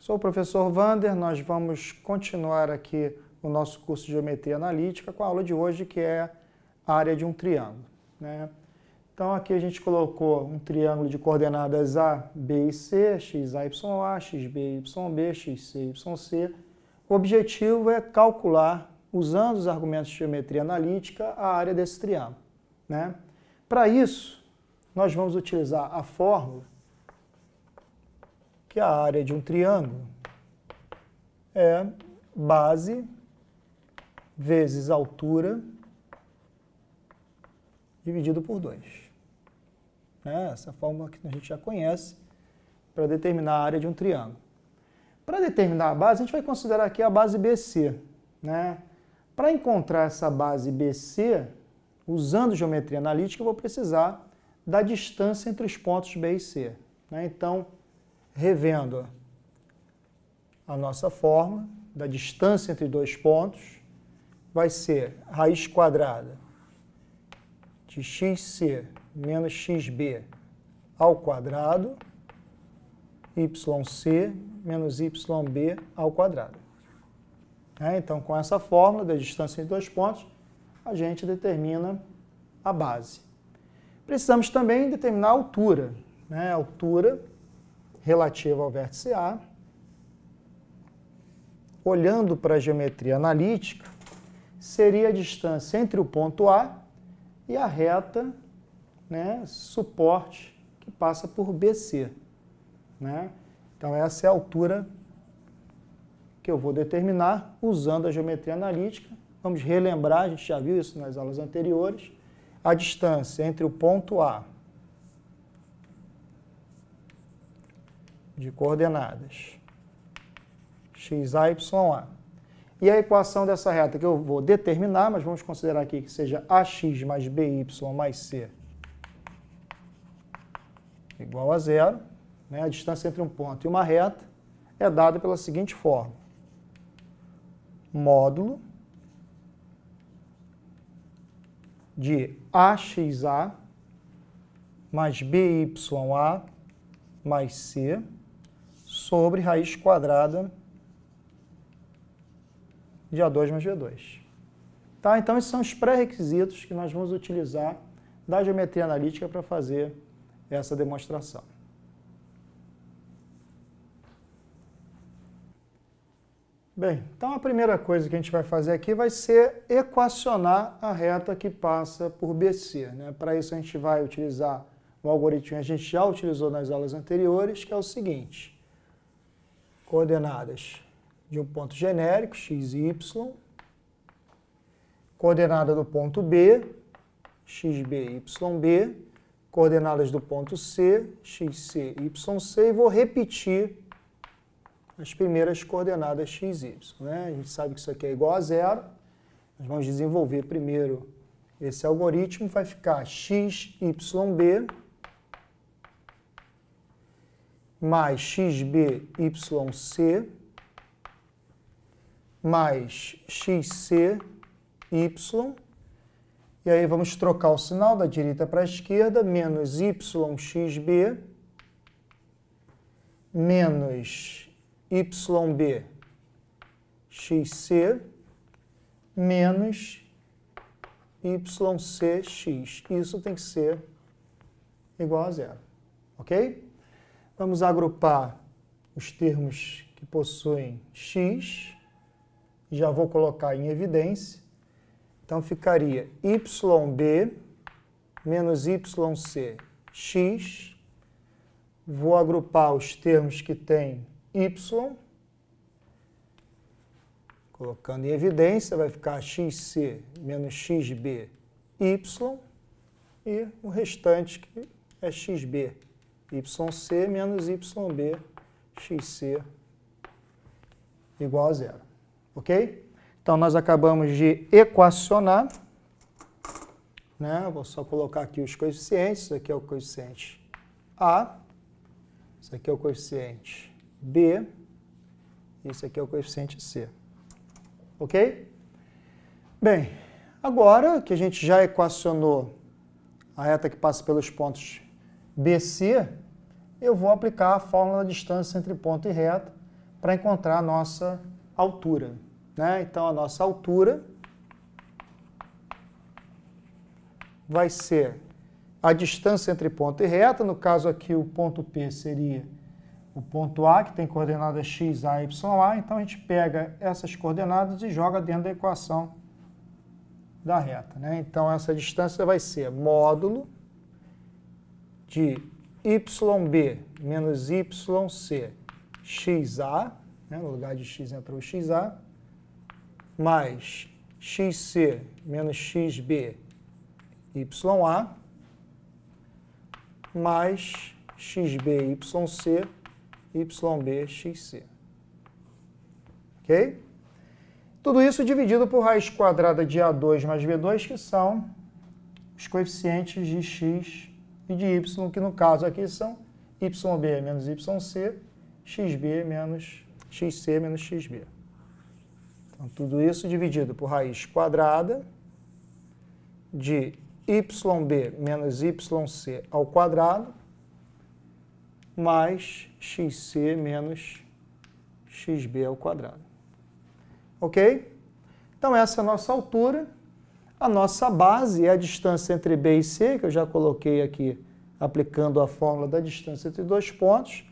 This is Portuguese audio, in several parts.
Sou o professor Wander, nós vamos continuar aqui o nosso curso de Geometria Analítica com a aula de hoje, que é a área de um triângulo, né? Então aqui a gente colocou um triângulo de coordenadas A, B e C, x, A, y, A, x, B, y, B, x, C, y, C. O objetivo é calcular, usando os argumentos de geometria analítica, a área desse triângulo, né? Para isso, nós vamos utilizar a fórmula que a área de um triângulo é base vezes altura dividido por 2. Essa fórmula que a gente já conhece para determinar a área de um triângulo. Para determinar a base, a gente vai considerar aqui a base BC, né? Para encontrar essa base BC, usando geometria analítica, eu vou precisar da distância entre os pontos B e C, né? Então, revendo a nossa fórmula da distância entre dois pontos, vai ser raiz quadrada de xc menos xb ao quadrado, yc menos yb ao quadrado. Então, com essa fórmula da distância entre dois pontos, a gente determina a base. Precisamos também determinar a altura, né? A altura relativa ao vértice A. Olhando para a geometria analítica, seria a distância entre o ponto A e a reta, né, suporte que passa por BC, né? Então essa é a altura que eu vou determinar usando a geometria analítica. Vamos relembrar, a gente já viu isso nas aulas anteriores, a distância entre o ponto A de coordenadas xa, ya, e a equação dessa reta que eu vou determinar, mas vamos considerar aqui que seja ax mais by mais c igual a zero, né? A distância entre um ponto e uma reta é dada pela seguinte fórmula: módulo de axa mais bya mais c sobre raiz quadrada de A2 mais B2. Tá? Então, esses são os pré-requisitos que nós vamos utilizar da geometria analítica para fazer essa demonstração. Bem, então a primeira coisa que a gente vai fazer aqui vai ser equacionar a reta que passa por BC, né? Para isso a gente vai utilizar um algoritmo que a gente já utilizou nas aulas anteriores, que é o seguinte: coordenadas de um ponto genérico, x e y, coordenada do ponto B, xb, yb, coordenadas do ponto C, xc, yc, e vou repetir as primeiras coordenadas x, y, né? A gente sabe que isso aqui é igual a zero. Nós vamos desenvolver primeiro esse algoritmo, vai ficar x, yb mais xb, yc mais xc, y, e aí vamos trocar o sinal da direita para a esquerda, menos yxb menos yb xc menos ycx. Isso tem que ser igual a zero, ok? Vamos agrupar os termos que possuem x. Já vou colocar em evidência. Então, ficaria yb menos yc, x. Vou agrupar os termos que têm y. Colocando em evidência, vai ficar xc menos xb, y. E o restante que é xb, yc menos yb, xc igual a zero. Ok? Então, nós acabamos de equacionar, né? Vou só colocar aqui os coeficientes. Isso aqui é o coeficiente A, isso aqui é o coeficiente B, isso aqui é o coeficiente C. Ok? Bem, agora que a gente já equacionou a reta que passa pelos pontos BC, eu vou aplicar a fórmula da distância entre ponto e reta para encontrar a nossa altura, né? Então, a nossa altura vai ser a distância entre ponto e reta. No caso aqui, o ponto P seria o ponto A, que tem coordenadas x, a, y, a. Então, a gente pega essas coordenadas e joga dentro da equação da reta, né? Então, essa distância vai ser módulo de YB menos YC XA, né? No lugar de x entrou XA, mais XC menos XB YA, mais XB YC YB XC. Ok? Tudo isso dividido por raiz quadrada de A2 mais B2, que são os coeficientes de x e de y, que no caso aqui são YB menos YC, XB menos XC menos XB. Então, tudo isso dividido por raiz quadrada de YB menos YC ao quadrado, mais XC menos XB ao quadrado. Ok? Então, essa é a nossa altura. A nossa base é a distância entre B e C, que eu já coloquei aqui, aplicando a fórmula da distância entre dois pontos.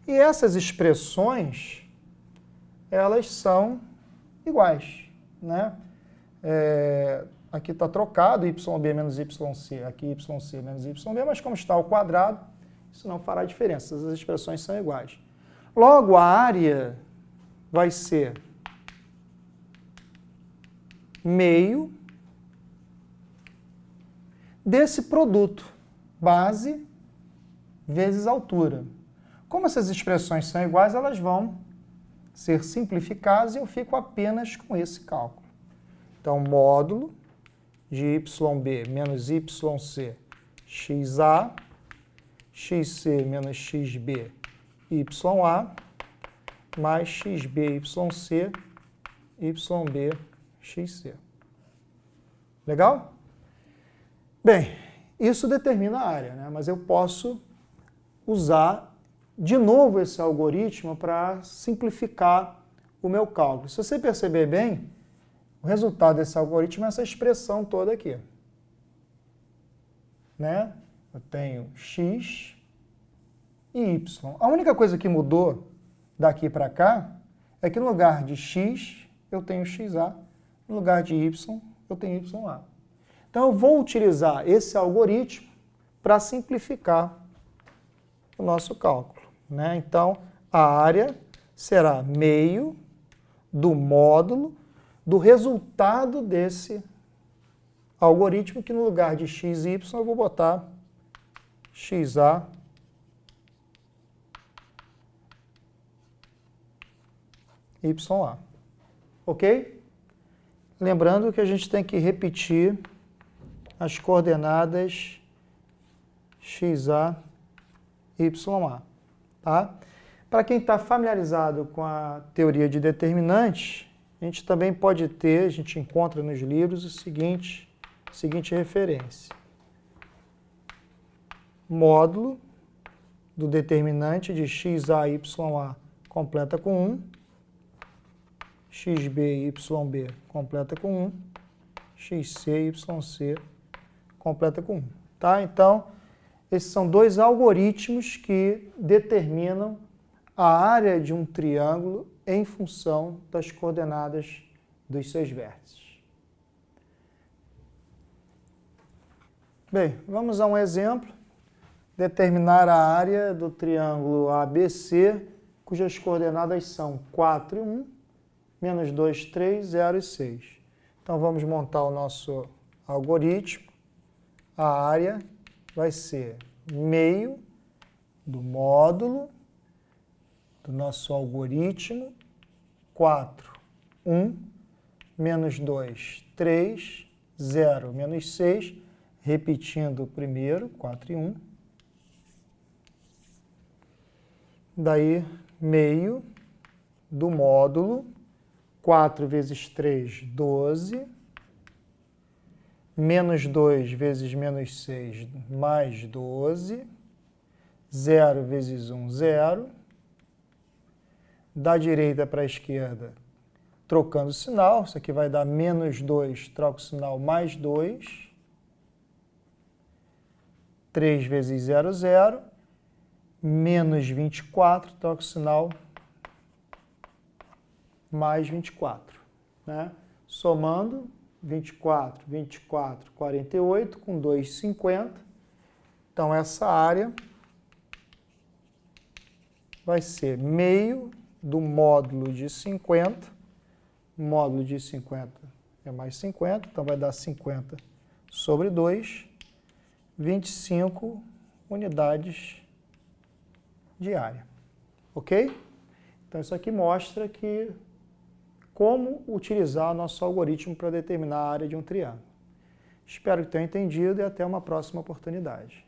E essas expressões, elas são iguais, né? Aqui está trocado, YB menos YC, aqui YC menos YB, mas como está ao quadrado, isso não fará diferença, as expressões são iguais. Logo, a área vai ser meio desse produto, base vezes altura. Como essas expressões são iguais, elas vão ser simplificadas e eu fico apenas com esse cálculo. Então, módulo de YB menos YC XA, XC menos XB YA, mais XB YC YB XC. Legal? Bem, isso determina a área, né? Mas eu posso usar de novo esse algoritmo para simplificar o meu cálculo. Se você perceber bem, o resultado desse algoritmo é essa expressão toda aqui, né? Eu tenho x e y. A única coisa que mudou daqui para cá é que no lugar de x eu tenho xa, no lugar de y eu tenho ya. Então eu vou utilizar esse algoritmo para simplificar o nosso cálculo, né? Então a área será meio do módulo do resultado desse algoritmo, que no lugar de x e y eu vou botar xa ya. Ok? Lembrando que a gente tem que repetir as coordenadas xa, ya, tá? Para quem está familiarizado com a teoria de determinantes, a gente também pode ter, a gente encontra nos livros, a seguinte referência. Módulo do determinante de xa, ya completa com 1, xb, yb completa com 1, xc, yc completa com 1. Tá? Então, esses são dois algoritmos que determinam a área de um triângulo em função das coordenadas dos seus vértices. Bem, vamos a um exemplo. Determinar a área do triângulo ABC, cujas coordenadas são 4 e 1, menos 2, 3, 0 e 6. Então, vamos montar o nosso algoritmo. A área vai ser meio do módulo do nosso algoritmo, 4, 1, menos 2, 3, 0, menos 6, repetindo o primeiro, 4 e 1. Daí, meio do módulo, 4 vezes 3, 12, menos 2 vezes menos 6, mais 12, 0 vezes 1, 0, da direita para a esquerda, trocando o sinal. Isso aqui vai dar menos 2, troca o sinal, mais 2. 3 vezes 0, 0. Menos 24, troca o sinal, mais 24. Né? Somando, 24, 24, 48, com 2, 50. Então, essa área vai ser meio do módulo de 50. Módulo de 50 é mais 50, então vai dar 50 sobre 2, 25 unidades de área. Ok? Então, isso aqui mostra como utilizar nosso algoritmo para determinar a área de um triângulo. Espero que tenham entendido e até uma próxima oportunidade.